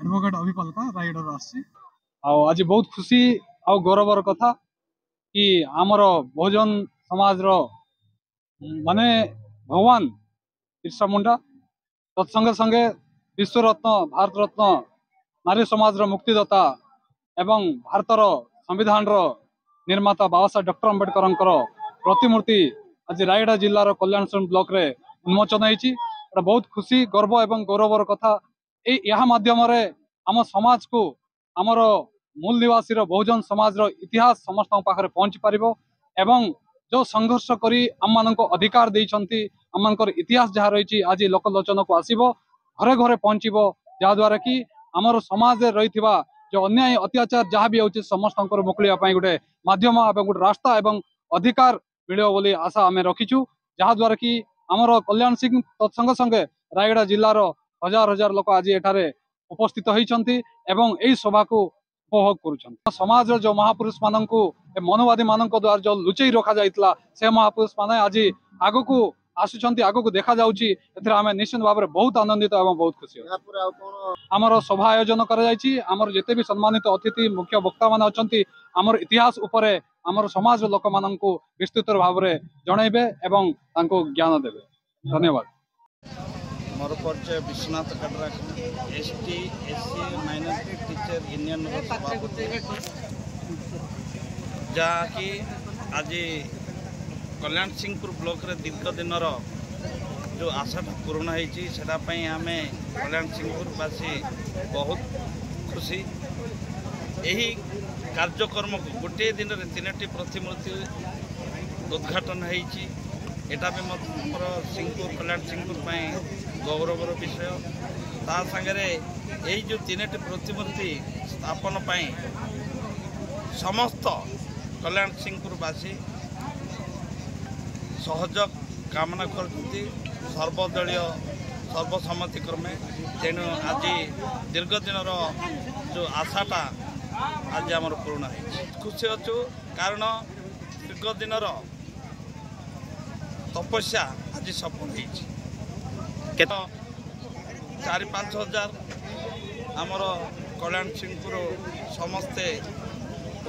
Advocate अभिपलका rider आज बहुत खुशी आ गौरवर कथा कि आमर बहुजन समाज माने भगवान बिरसा मुंडा तत्संगे संगे विश्वरत्न भारत रत्न नारी समाज मुक्तिदाता एवं भारतर संविधान निर्माता बाबा साहेब डॉक्टर अम्बेडकर प्रतिमूर्ति आज रायगड़ा जिलार कल्याण ब्लॉक रे उन्मोचन होती। बहुत खुशी गर्व एवं गौरवर कथा यह माध्यम आम समाज को आमर मूल निवासी बहुजन समाज इतिहास समस्त पाखे पहुंची पार एवं जो संघर्ष करी आम मान अधिकार देइछंती आम मान इतिहास जहाँ रही आज लोकलोचन को आसीबो घरे घरे पहुंचबो जहाद्वारा कि आमर समाज रही जो अन्याय अत्याचार जहाँ भी होची समस्त मुकुलिया गोटे माध्यम एवं गोटे रास्ता एवं अधिकार मिलियो बोली आशा आम रखीचु जहाद्वारा कि आमर कल्याण सिंह तत्संगे संगे रायगड़ा जिलार हजार हजार लोक आज एठारे उपस्थित होती एवं यही सभा को उपभोग कर समाज जो महापुरुष मान मनोवादी मान द्वारा जो लुचई रखा जाइतला से महापुरुष माने आज आग को आसुचंती आग को देखा जाउची एथरे आमे निश्चित भाव में बहुत आनंदित एवं बहुत खुशी आमर सभा आयोजन कर जिते भी सम्मानित अतिथि मुख्य वक्ता मान अछंती आमर इतिहास उपरे आमर समाज लोक मान विस्तृत भाव में जनइबे एवं तांको ज्ञान देवे। धन्यवाद। मोर परिचय Vishwanath Katra ST SC minority teacher union जहाँकि आज कल्याण सिंहपुर ब्लॉक रे दीर्घ दिन जो आशा पूर्ण होटापी आम कल्याण सिंहपुरवासी बहुत खुशी। यही कार्यक्रम को गोटे दिन में 3टी प्रतिमूर्ति उद्घाटन होती एटा भी मोर सिंहपुर कल्याण सिंहपुर गौरवर विषय ता संगे यही जो 3टी प्रतिमूर्ति स्थापन समस्त कल्याण सिंहपुरवासी सहयोग कामना करते सर्वदलीय सर्वसम्मति क्रमे तेणु आज दीर्घ दिन जो आशाटा आज आमर पूर्ण है खुशी अच्छु कारण दीर्घ दिन तपस्या आज सफल हो 4-5 हजार आमर कल्याण सिंहपुर समस्ते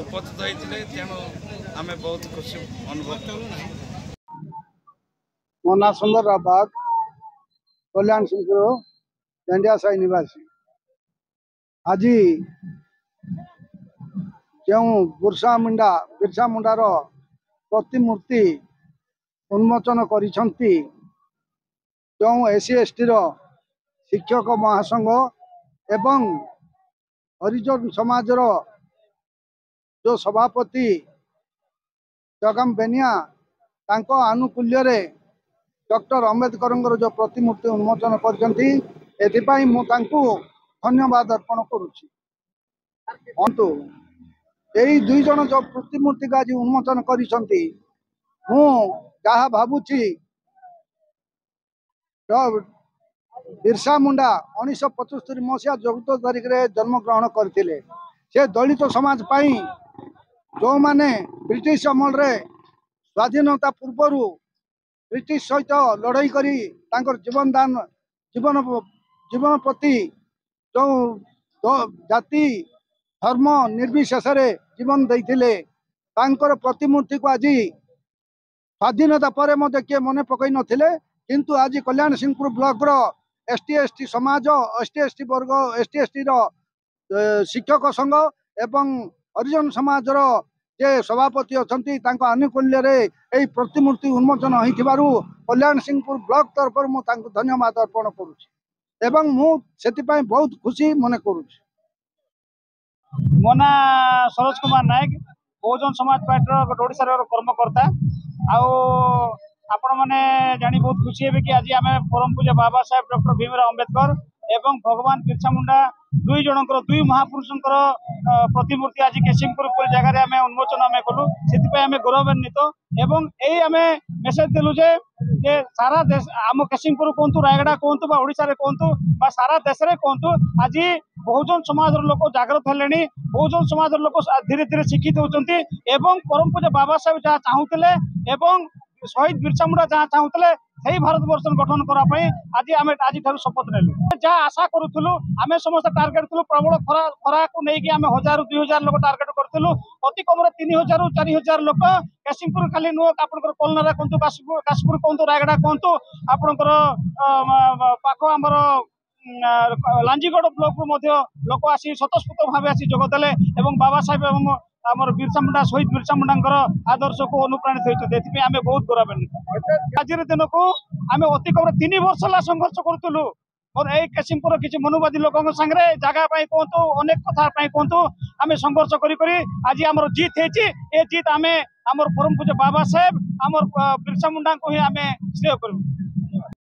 उपस्थित होते तेणु आम बहुत खुशी अनुभव कर। मो ना सुंदर राबाग कल्याण सिंहपुर इंडिया साई निवासी आज जो बिरसा मुंडार प्रतिमूर्ति उन्मोचन करिसंती जो एससी एसटी शिक्षक महासंघ एवं हरिजन समाजर जो सभापति जगम बेनिया तांको आनुकूल्य रे डॉक्टर अम्बेडकर जो प्रतिमूर्ति उन्मोचन करछंती एथिपाई मु तांको धन्यवाद अर्पण करुछि। अंतु यही 2 जन जो प्रतिमूर्ति का आज उन्मोचन करिसंती मु जहा भावुछि बिरसा मुंडा 1975 मसीहा 14 तारिख रे जन्म ग्रहण करथिले से दलित समाज पाई जो माने ब्रिटिश अमल रे स्वाधीनता पूर्व ब्रिटिश सहित लड़ाई करी तांकर जीवन दान जीवन प्रति जो जाति धर्म निर्विशेष जीवन देइथिले तांकर प्रतिमूर्ति को आज स्वाधीनता पर किए मन पकई नथिले किंतु आज कल्याण सिंहपुर ब्लॉक रो एसटी एसटी समाज एसटी एसटी वर्ग एसटी एसटी शिक्षक संघ एवं हरिजन समाज जे सभापति अछंती तांको आनुकूल्य रे एई प्रतिमूर्ति उन्मोचन होइथिबारु कल्याण सिंहपुर ब्लॉक तरफ मु तांको धन्यवाद अर्पण करूछि एवं मु सेति पई बहुत खुशी मने करूछि। मोना सरोज कुमार नायक बहुजन समाज पार्टी ओडिशा कर्मकर्ता आपण मैंने जानी बहुत खुशी है कि आज आम परम पूज्य बाबा साहेब डॉक्टर भीमराव अम्बेडकर एवं भगवान बिरसा मुंडा दुई जनकर दुई महापुरुषंकर प्रतिमूर्ति आज केसिंगपुर जगह आम उन्मोचन आम कलु से आम गौरवान्वित एवं यही आम मेसेज देलु जे सारा देश आम केसिंगपुर कहतु रायगड़ा कहतु ओडिशा रे कहतु सारा देश में कहतु आज बहुजन समाज लोक जागृत हेले बहुजन समाज लोक धीरे धीरे शिक्षित होती परम पूज्य बाबा साहेब जहाँ चाहूले एवं शहीद बिरसा मुंडा जहाँ चाहूले से भारत वर्ष गठन करने आज आम आज शपथ नेलु जहाँ आशा करूँ आम समस्त टार्गेट कलु प्रबल खरा खरा को लेकिन आम 1000-2000 लोक टार्गेट करूँ अति कम 3000-4000 लोक केसिंगपुर खाली नुह आप कोलनारा कहतु काशपुर कहतु रायगड़ा कहतु आपणकर पाख आमर लांजीगढ़ ब्लॉक लोक आसी स्वतस्फूर्त भाव आसी जोगदेले बाबा साहेब आमर बिरसा मुंडा शहीद बिरसा मुंडा आदर्श को अनुप्राणित होती आम बहुत गौरवान्वित आज दिन को आम अति कम 3 वर्ष है संघर्ष करूँ और यही केसिंगपुर किसी मनुवादी लोकों सांगे जगह कहतु अनेक कथा कहतु आम संघर्ष करी आज आम जीत है जीत आम आमर परम पूज्य बाबा साहेब आमर बिरसा मुंडा को ही आम श्रेय करूँ।